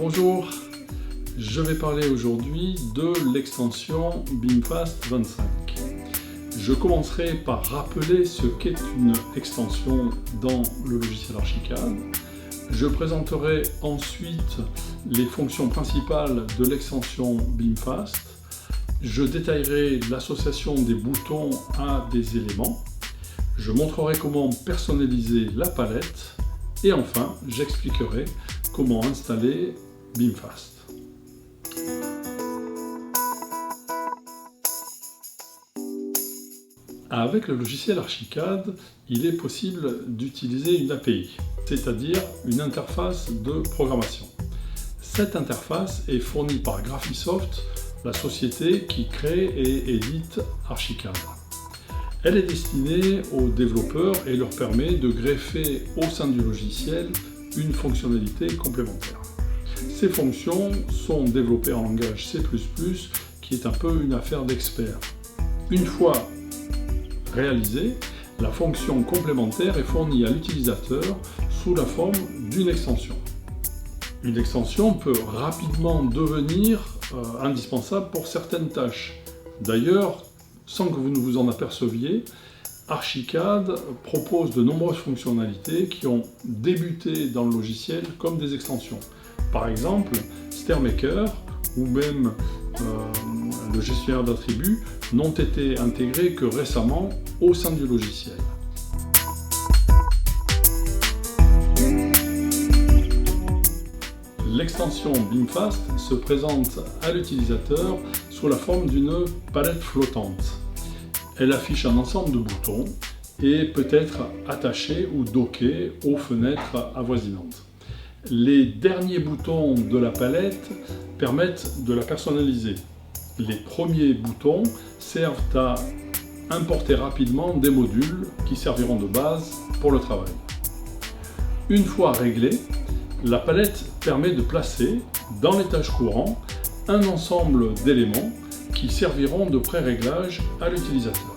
Bonjour, je vais parler aujourd'hui de l'extension BIMFAST 25. Je commencerai par rappeler ce qu'est une extension dans le logiciel Archicad. Je présenterai ensuite les fonctions principales de l'extension BIMFAST. Je détaillerai l'association des boutons à des éléments. Je montrerai comment personnaliser la palette. Et enfin, j'expliquerai comment installer BIMFAST. Avec le logiciel Archicad, il est possible d'utiliser une API, c'est-à-dire une interface de programmation. Cette interface est fournie par Graphisoft, la société qui crée et édite Archicad. Elle est destinée aux développeurs et leur permet de greffer au sein du logiciel une fonctionnalité complémentaire. Ces fonctions sont développées en langage C++, qui est un peu une affaire d'experts. Une fois réalisée, la fonction complémentaire est fournie à l'utilisateur sous la forme d'une extension. Une extension peut rapidement devenir indispensable pour certaines tâches. D'ailleurs, sans que vous ne vous en aperceviez, Archicad propose de nombreuses fonctionnalités qui ont débuté dans le logiciel comme des extensions. Par exemple, STAirmaker ou même le gestionnaire d'attributs n'ont été intégrés que récemment au sein du logiciel. L'extension BIMFAST se présente à l'utilisateur sous la forme d'une palette flottante. Elle affiche un ensemble de boutons et peut être attachée ou dockée aux fenêtres avoisinantes. Les derniers boutons de la palette permettent de la personnaliser. Les premiers boutons servent à importer rapidement des modules qui serviront de base pour le travail. Une fois réglée, la palette permet de placer dans les tâches courantes un ensemble d'éléments qui serviront de pré-réglage à l'utilisateur.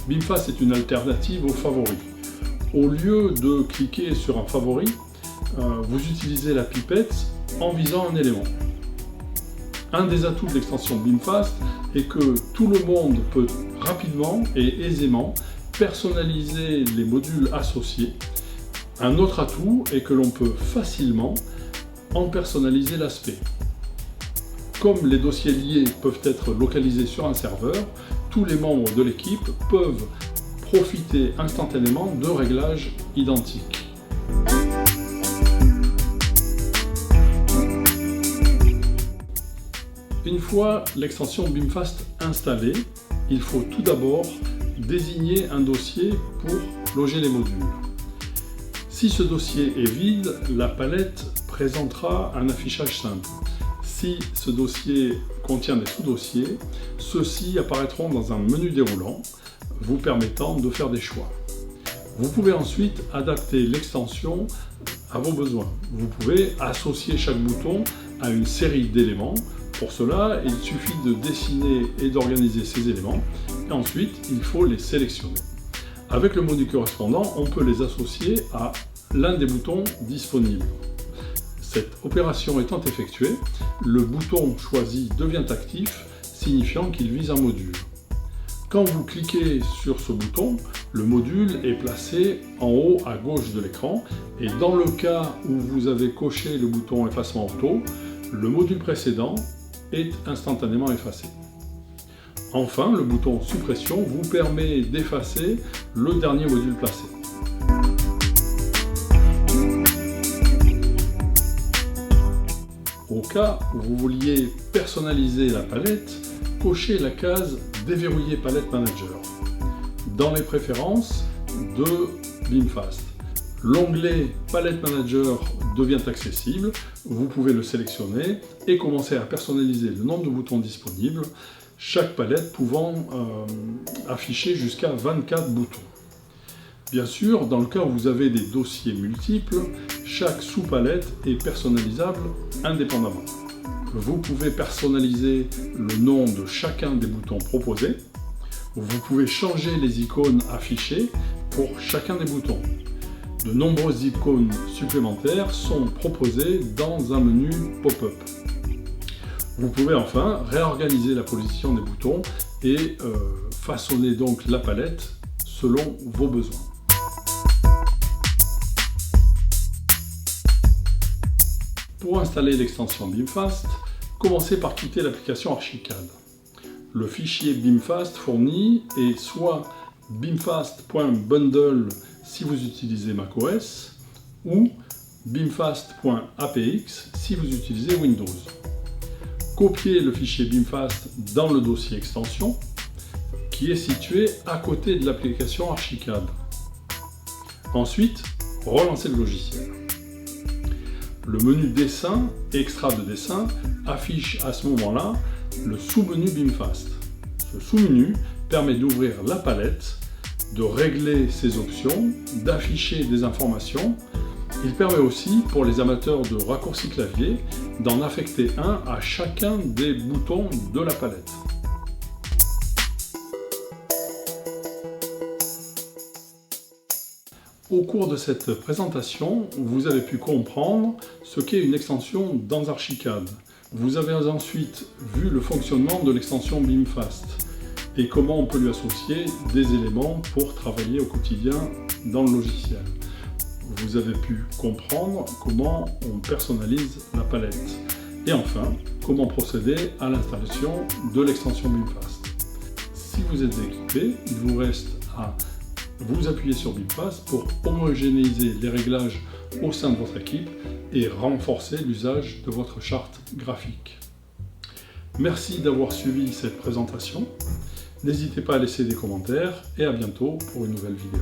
BIMFAST est une alternative aux favoris. Au lieu de cliquer sur un favori, vous utilisez la pipette en visant un élément. Un des atouts de l'extension BIMFAST est que tout le monde peut rapidement et aisément personnaliser les modules associés. Un autre atout est que l'on peut facilement en personnaliser l'aspect. Comme les dossiers liés peuvent être localisés sur un serveur, tous les membres de l'équipe peuvent profiter instantanément de réglages identiques. Une fois l'extension BIMFAST installée, il faut tout d'abord désigner un dossier pour loger les modules. Si ce dossier est vide, la palette présentera un affichage simple. Si ce dossier contient des sous-dossiers, ceux-ci apparaîtront dans un menu déroulant, vous permettant de faire des choix. Vous pouvez ensuite adapter l'extension à vos besoins. Vous pouvez associer chaque bouton à une série d'éléments. Pour cela, il suffit de dessiner et d'organiser ces éléments, et ensuite il faut les sélectionner. Avec le module correspondant, on peut les associer à l'un des boutons disponibles. Cette opération étant effectuée, le bouton choisi devient actif, signifiant qu'il vise un module. Quand vous cliquez sur ce bouton, le module est placé en haut à gauche de l'écran, et dans le cas où vous avez coché le bouton effacement auto, le module précédent est instantanément effacé. Enfin, le bouton suppression vous permet d'effacer le dernier module placé. Au cas où vous vouliez personnaliser la palette, cochez la case « Déverrouiller Palette Manager » dans les préférences de BIMFAST. L'onglet Palette Manager devient accessible, vous pouvez le sélectionner et commencer à personnaliser le nombre de boutons disponibles, chaque palette pouvant afficher jusqu'à 24 boutons. Bien sûr, dans le cas où vous avez des dossiers multiples, chaque sous-palette est personnalisable indépendamment. Vous pouvez personnaliser le nom de chacun des boutons proposés. Vous pouvez changer les icônes affichées pour chacun des boutons. De nombreuses icônes supplémentaires sont proposées dans un menu pop-up. Vous pouvez enfin réorganiser la position des boutons et façonner donc la palette selon vos besoins. Pour installer l'extension BIMfast, commencez par quitter l'application Archicad. Le fichier BIMfast fourni est soit bimfast.bundle si vous utilisez macOS ou bimfast.apx si vous utilisez Windows. Copiez le fichier BIMfast dans le dossier extension qui est situé à côté de l'application Archicad. Ensuite, relancez le logiciel. Le menu dessin, extra de dessin, affiche à ce moment-là le sous-menu BIMfast. Ce sous-menu permet d'ouvrir la palette, de régler ses options, d'afficher des informations. Il permet aussi, pour les amateurs de raccourcis clavier, d'en affecter un à chacun des boutons de la palette. Au cours de cette présentation, vous avez pu comprendre ce qu'est une extension dans Archicad. Vous avez ensuite vu le fonctionnement de l'extension BIMfast et comment on peut lui associer des éléments pour travailler au quotidien dans le logiciel. Vous avez pu comprendre comment on personnalise la palette. Et enfin, comment procéder à l'installation de l'extension BIMfast. Si vous êtes équipé, il vous reste à vous appuyer sur BIMfast pour homogénéiser les réglages au sein de votre équipe et renforcer l'usage de votre charte graphique. Merci d'avoir suivi cette présentation. N'hésitez pas à laisser des commentaires et à bientôt pour une nouvelle vidéo.